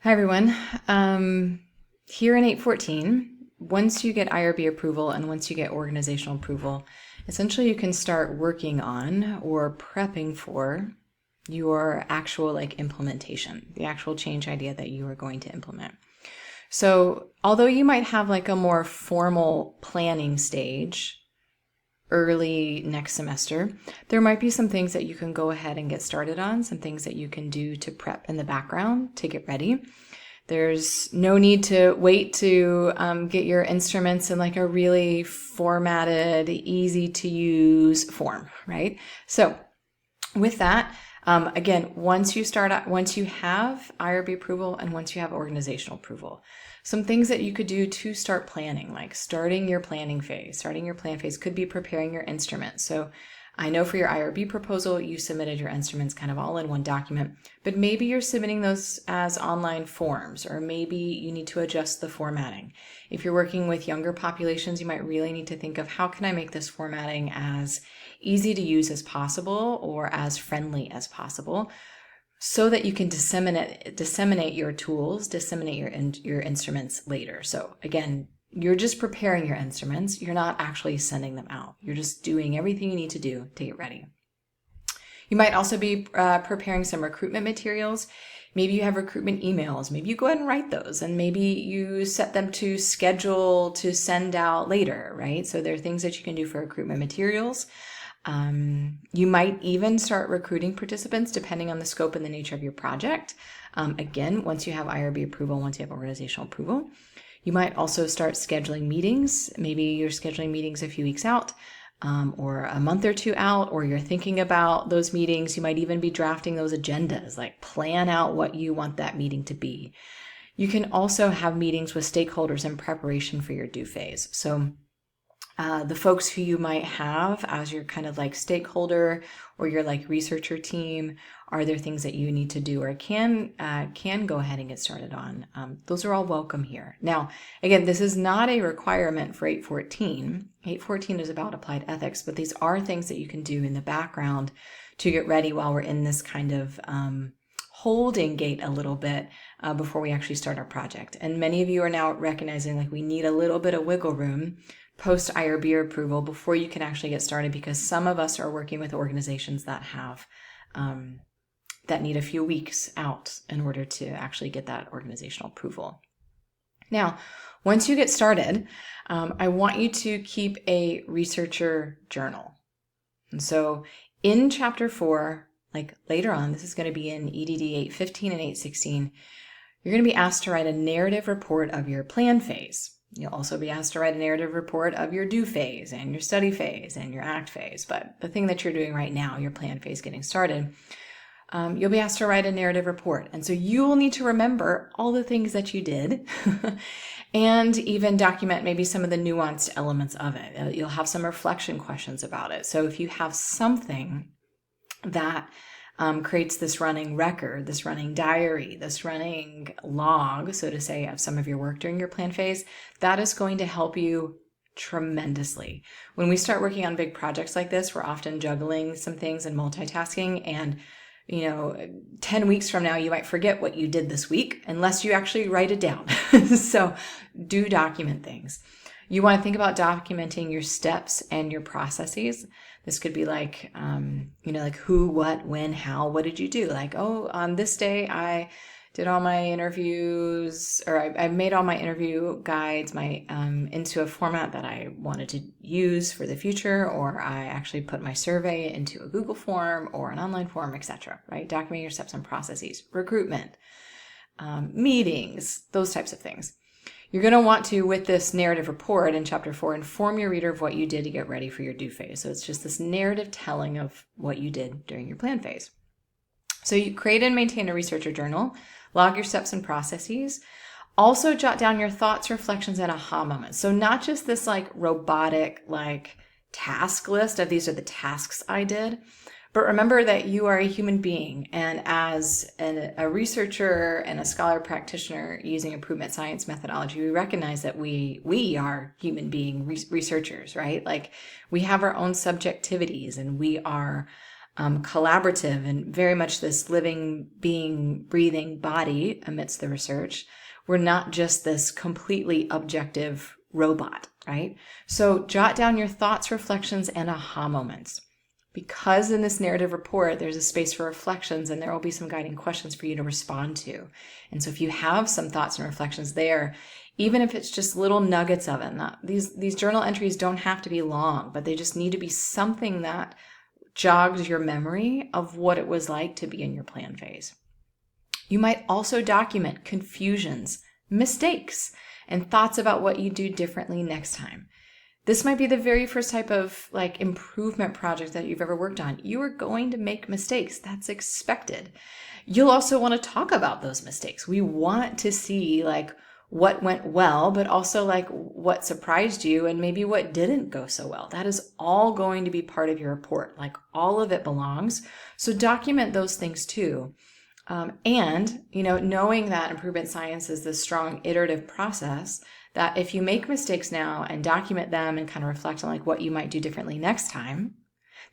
Hi, everyone. Here in 814, once you get IRB approval and once you get organizational approval, essentially you can start working on or prepping for your actual implementation, the actual change idea that you are going to implement. So although you might have a more formal planning stage early next semester, there might be some things that you can go ahead and get started on, some things that you can do to prep in the background to get ready. There's no need to wait to get your instruments in a really formatted, easy to use form, right? So with that, again, once you have IRB approval and once you have organizational approval, some things that you could do to start planning, like starting your planning phase. Starting your plan phase could be preparing your instruments. So I know for your IRB proposal, you submitted your instruments kind of all in one document, but maybe you're submitting those as online forms, or maybe you need to adjust the formatting. If you're working with younger populations, you might really need to think of how can I make this formatting as easy to use as possible or as friendly as possible, so that you can disseminate your tools, disseminate your instruments later. So again, you're just preparing your instruments. You're not actually sending them out. You're just doing everything you need to do to get ready. You might also be preparing some recruitment materials. Maybe you have recruitment emails. Maybe you go ahead and write those, and maybe you set them to schedule to send out later, right? So there are things that you can do for recruitment materials. You might even start recruiting participants depending on the scope and the nature of your project. Again, once you have IRB approval, once you have organizational approval, you might also start scheduling meetings. Maybe you're scheduling meetings a few weeks out, or a month or two out, or you're thinking about those meetings. You might even be drafting those agendas, plan out what you want that meeting to be. You can also have meetings with stakeholders in preparation for your due phase. So the folks who you might have as your kind of stakeholder or your researcher team, are there things that you need to do or can go ahead and get started on? Those are all welcome here. Now, again, this is not a requirement for 814. 814 is about applied ethics, but these are things that you can do in the background to get ready while we're in this kind of holding gate a little bit before we actually start our project. And many of you are now recognizing we need a little bit of wiggle room post IRB approval before you can actually get started, because some of us are working with organizations that have that need a few weeks out in order to actually get that organizational approval. Now, once you get started, I want you to keep a researcher journal. And so in chapter 4, later on, this is going to be in EdD 815 and 816, you're going to be asked to write a narrative report of your plan phase. You'll also be asked to write a narrative report of your do phase and your study phase and your act phase. But the thing that you're doing right now, your plan phase getting started, you'll be asked to write a narrative report. And so you will need to remember all the things that you did and even document maybe some of the nuanced elements of it. You'll have some reflection questions about it. So if you have something that creates this running record, this running diary, this running log, so to say, of some of your work during your plan phase, that is going to help you tremendously. When we start working on big projects like this, we're often juggling some things and multitasking, and 10 weeks from now, you might forget what you did this week unless you actually write it down. So do document things. You want to think about documenting your steps and your processes. This could be who, what, when, how, what did you do? On this day, I did all my interviews, or I made all my interview guides into a format that I wanted to use for the future, or I actually put my survey into a Google form or an online form, etc. Right? Documenting your steps and processes, recruitment, meetings, those types of things. You're going to want to, with this narrative report in chapter 4, inform your reader of what you did to get ready for your due phase. So it's just this narrative telling of what you did during your plan phase. So you create and maintain a researcher journal, log your steps and processes. Also jot down your thoughts, reflections, and aha moments. So not just this robotic task list of these are the tasks I did, but remember that you are a human being, and as a researcher and a scholar practitioner using improvement science methodology, we recognize that we are human being researchers, right? We have our own subjectivities, and we are collaborative and very much this living, being, breathing body amidst the research. We're not just this completely objective robot, right? So jot down your thoughts, reflections, and aha moments. Because in this narrative report, there's a space for reflections and there will be some guiding questions for you to respond to. And so if you have some thoughts and reflections there, even if it's just little nuggets of it, these journal entries don't have to be long, but they just need to be something that jogs your memory of what it was like to be in your plan phase. You might also document confusions, mistakes, and thoughts about what you do differently next time. This might be the very first type of improvement project that you've ever worked on. You are going to make mistakes. That's expected. You'll also want to talk about those mistakes. We want to see what went well, but also what surprised you and maybe what didn't go so well. That is all going to be part of your report. All of it belongs. So document those things too. And knowing that improvement science is this strong iterative process, that if you make mistakes now and document them and kind of reflect on what you might do differently next time,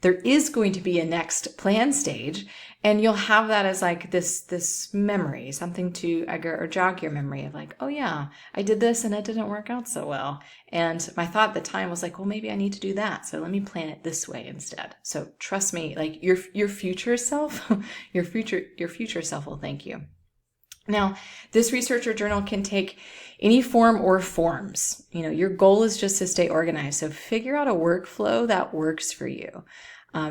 there is going to be a next plan stage, and you'll have that as this memory, something to jog your memory of oh yeah, I did this and it didn't work out so well. And my thought at the time was well, maybe I need to do that. So let me plan it this way instead. So trust me, your future self, your future self will thank you. Now, this researcher journal can take any form or forms. Your goal is just to stay organized. So figure out a workflow that works for you.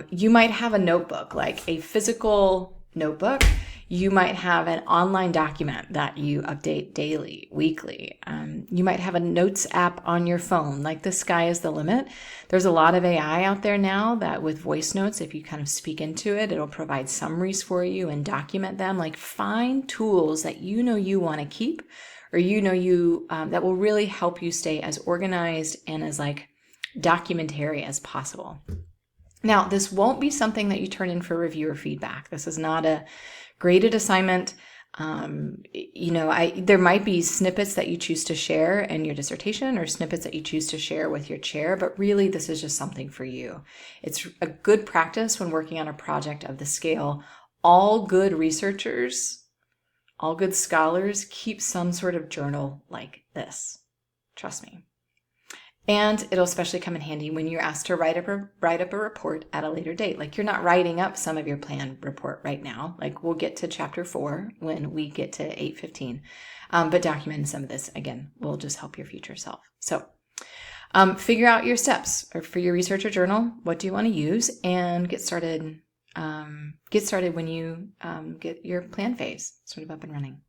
You might have a notebook, a physical notebook. You might have an online document that you update daily, weekly. You might have a notes app on your phone, the sky is the limit. There's a lot of AI out there now that with voice notes, if you kind of speak into it, it'll provide summaries for you and document them. Find tools that you want to keep, or that will really help you stay as organized and as documentary as possible. Now, this won't be something that you turn in for review or feedback. This is not a graded assignment. There might be snippets that you choose to share in your dissertation or snippets that you choose to share with your chair, but really this is just something for you. It's a good practice when working on a project of the scale. All good researchers, all good scholars keep some sort of journal like this. Trust me. And it'll especially come in handy when you're asked to write up a report at a later date. You're not writing up some of your plan report right now. We'll get to chapter 4 when we get to 8:15. But documenting some of this, again, will just help your future self. So figure out your steps for your researcher journal. What do you want to use? And get started when you get your plan phase sort of up and running.